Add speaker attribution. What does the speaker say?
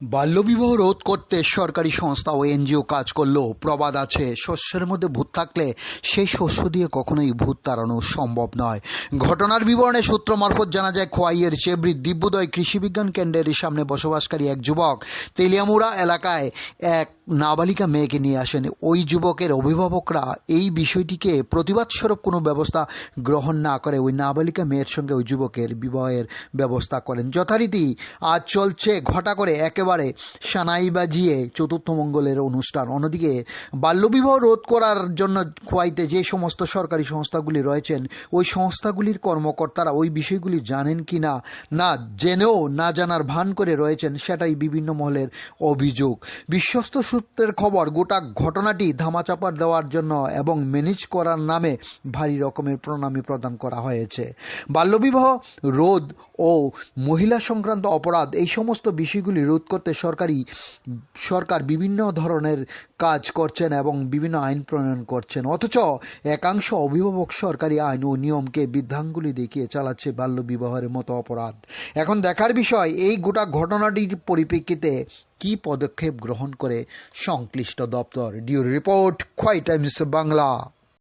Speaker 1: বাল্যবিবাহ রোধ করতে সরকারি সংস্থা ও এনজিও কাজ করলেও প্রবাদ আছে, শস্যের মধ্যে ভূত থাকলে সেই শস্য দিয়ে কখনোই ভূত তাড়ানো সম্ভব নয়। ঘটনার বিবরণে সূত্র মারফত জানা যায়, খোয়াইয়ের চেবড়ি দিব্যোদয় কৃষি বিজ্ঞান কেন্দ্রের সামনে বসবাসকারী এক যুবক তেলিয়ামুড়া এলাকায় এক নাবালিকা মেয়েকে নিয়ে আসেন। ওই যুবকের অভিভাবকরা এই বিষয়টিকে প্রতিবাদ স্বরূপ কোনো ব্যবস্থা গ্রহণ না করে ওই নাবালিকা মেয়ের সঙ্গে ওই যুবকের বিবাহের ব্যবস্থা করেন। যথারীতি আজ চলছে ঘটা করে একেবারে সানাই বাজিয়ে চতুর্থ মঙ্গলের অনুষ্ঠান। অন্যদিকে বাল্যবিবাহ রোধ করার জন্য খোয়াইতে যে সমস্ত সরকারি সংস্থাগুলি রয়েছেন, ওই সংস্থাগুলির কর্মকর্তারা ওই বিষয়গুলি জানেন কি না, না জেনেও না জানার ভান করে রয়েছেন, সেটাই বিভিন্ন মহলের অভিযোগ। বিশ্বস্ত সূত্রের খবর, গোটা ঘটনাটি ধামাচাপা দেওয়ার জন্য এবং ম্যানেজ করার নামে ভারী রকমের প্রণামী প্রদান করা হয়েছে। বাল্যবিবাহ রোধ ও মহিলা সংক্রান্ত অপরাধ, এই সমস্ত বিষয়গুলি রোধ করতে সরকার বিভিন্ন ধরনের কাজ করছেন এবং বিভিন্ন আইন প্রণয়ন করছেন, অথচ একাংশ অভিভাবক সরকারি আইন ও নিয়মকে বৃদ্ধাঙ্গুলি দেখিয়ে চালাচ্ছে বাল্যবিবাহের মতো অপরাধ। এখন দেখার বিষয়, এই গোটা ঘটনাটির পরিপ্রেক্ষিতে কি পদক্ষেপ গ্রহণ করে সংশ্লিষ্ট দপ্তর। ডিও রিপোর্ট, খোয়াই টাইমস বাংলা।